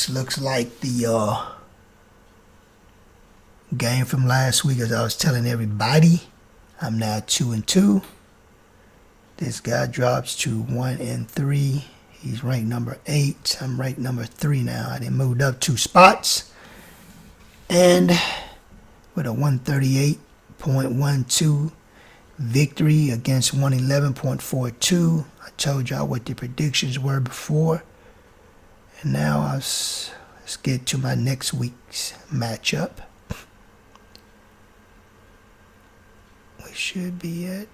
This looks like the game from last week. As I was telling everybody, I'm now 2-2. This guy drops to 1-3. He's ranked number 8. I'm ranked number 3 now. I done moved up 2 spots. And with a 138.12 victory against 111.42. I told y'all what the predictions were before. And now let's get to my next week's matchup. We should be at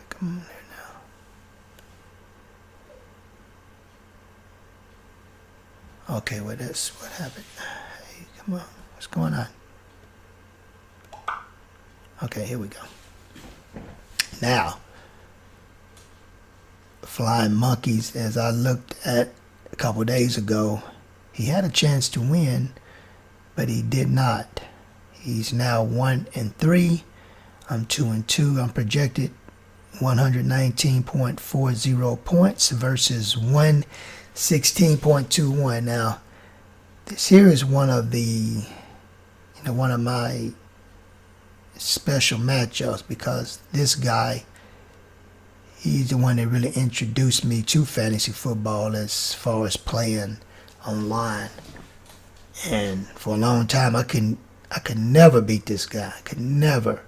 come on there now. Okay, well that's what happened. Hey, come on. What's going on? Okay, here we go. Now, Flying Monkeys, as I looked at a couple days ago, he had a chance to win, but he did not. He's now 1-3. I'm 2-2. I'm projected 119.40 points versus 116.21. Now, this here is one of the, one of my special matchups because this guy, he's the one that really introduced me to fantasy football as far as playing online. And for a long time, I could never beat this guy. I could never.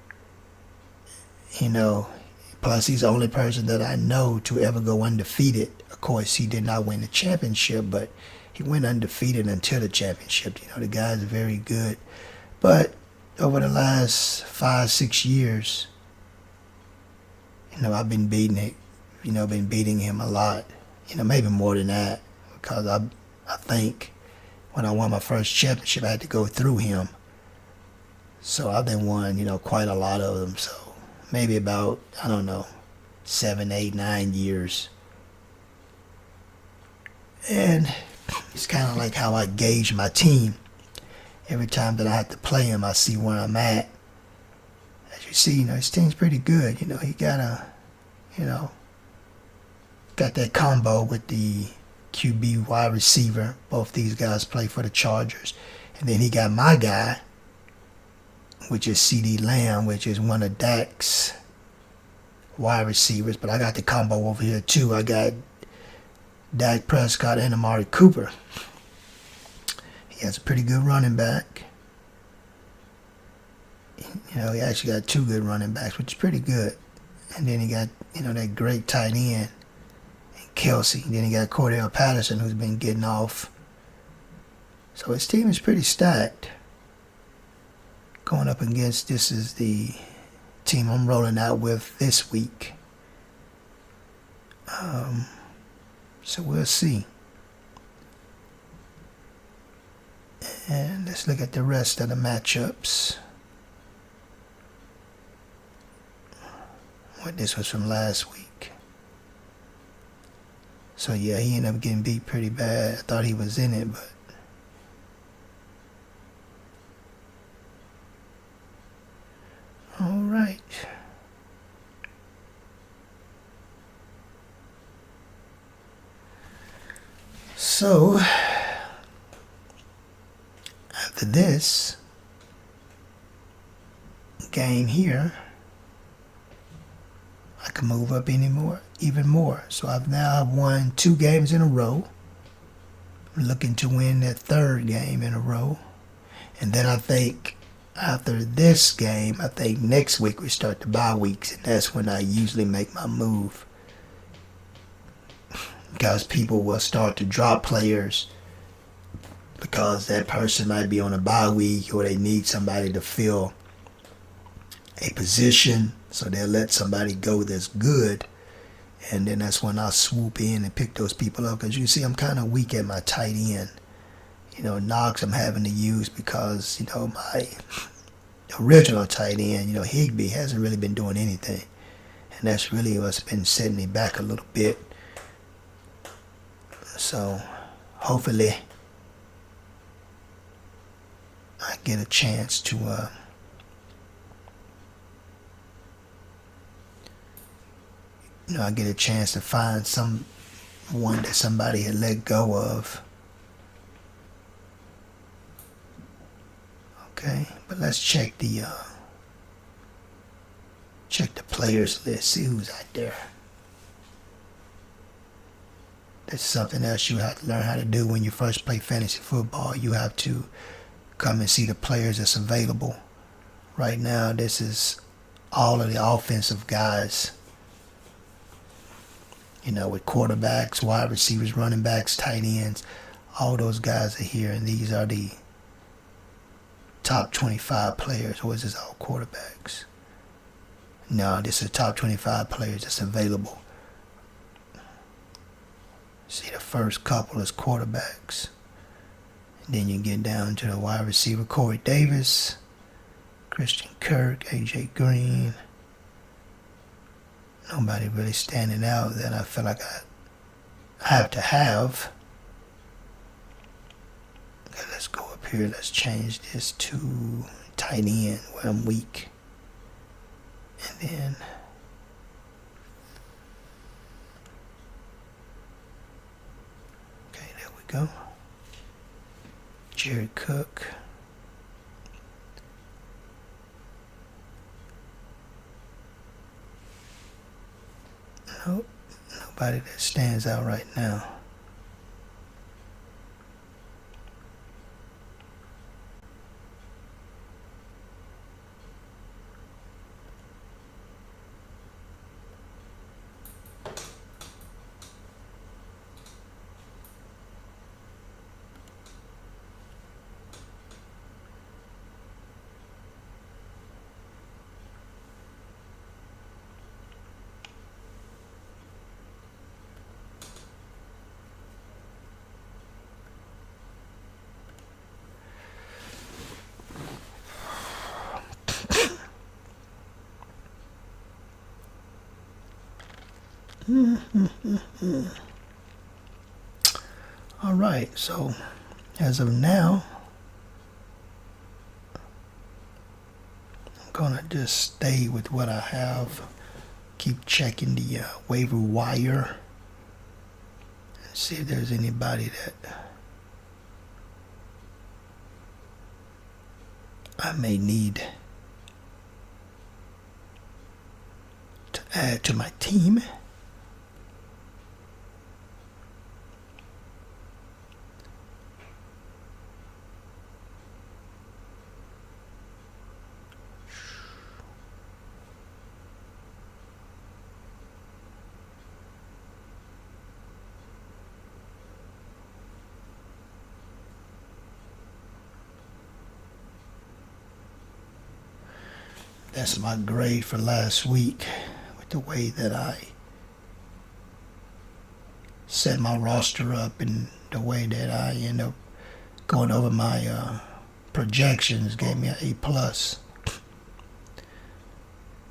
Plus, he's the only person that I know to ever go undefeated. Of course, he did not win the championship, but he went undefeated until the championship. The guy's very good. But over the last 5-6 years, I've been beating it. Been beating him a lot. Maybe more than that, because I think when I won my first championship, I had to go through him. So I've been won, quite a lot of them. So maybe about, 7, 8, 9 years. And it's kind of like how I gauge my team. Every time that I have to play him, I see where I'm at. As you see, his team's pretty good. He got got that combo with the QB wide receiver. Both these guys play for the Chargers. And then he got my guy, which is CeeDee Lamb, which is one of Dak's wide receivers. But I got the combo over here too. I got Dak Prescott and Amari Cooper. He has a pretty good running back. He actually got 2 good running backs, which is pretty good. And then he got, that great tight end, Kelsey. Then he got Cordell Patterson, who's been getting off. So his team is pretty stacked. Going up against, this is the team I'm rolling out with this week. So we'll see. And let's look at the rest of the matchups. This was from last week. So yeah, he ended up getting beat pretty bad. I thought he was in it, but all right. So after this game here, I can move up even more. So I've now won 2 games in a row. I'm looking to win that 3rd game in a row. And then I think after this game, I think next week we start the bye weeks, and that's when I usually make my move. Because people will start to drop players because that person might be on a bye week or they need somebody to fill a position. So they'll let somebody go that's good, and then that's when I'll swoop in and pick those people up. Because you see, I'm kind of weak at my tight end. Knox I'm having to use because, my original tight end, Higbee, hasn't really been doing anything. And that's really what's been setting me back a little bit. So hopefully I get a chance to I get a chance to find someone that somebody had let go of. Okay, but let's check the players list, see who's out there. That's something else you have to learn how to do when you first play fantasy football. You have to come and see the players that's available. Right now, this is all of the offensive guys. With quarterbacks, wide receivers, running backs, tight ends, all those guys are here, and these are the top 25 players. Or is this all quarterbacks? No, this is top 25 players that's available. See, the first couple is quarterbacks. And then you get down to the wide receiver, Corey Davis, Christian Kirk, A.J. Green. Nobody really standing out that I feel like I have to have. Okay, let's go up here. Let's change this to tight end where I'm weak. And then okay, there we go. Jared Cook. Nope, nobody that stands out right now. All right, so as of now, I'm gonna just stay with what I have. Keep checking the waiver wire and see if there's anybody that I may need to add to my team. That's my grade for last week with the way that I set my roster up and the way that I end up going over my projections gave me an A+.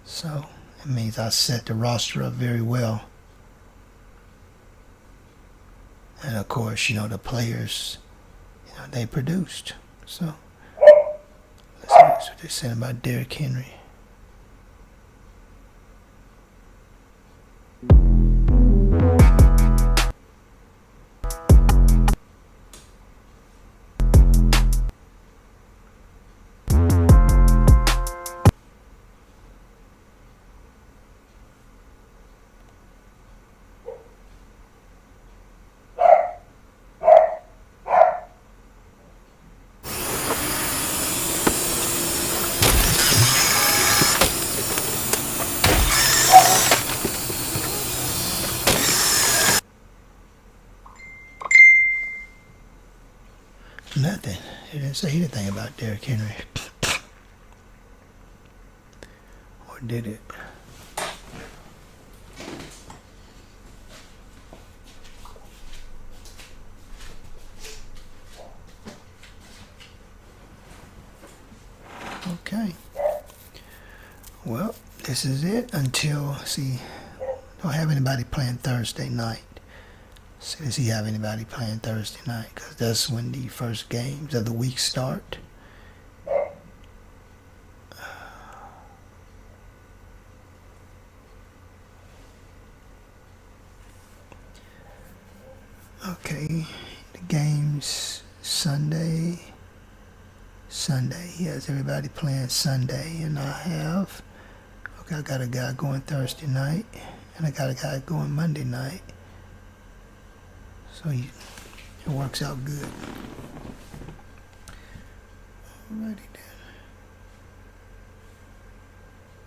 So it means I set the roster up very well. And of course, the players, they produced. So let's see what they're saying about Derrick Henry. Nothing. He didn't say anything about Derrick Henry. Or did it? Okay. Well, this is it until, don't have anybody playing Thursday night. So does he have anybody playing Thursday night? Because that's when the first games of the week start. Okay, the game's Sunday. He has everybody playing Sunday, and I got a guy going Thursday night, and I got a guy going Monday night. So it works out good. Alrighty then.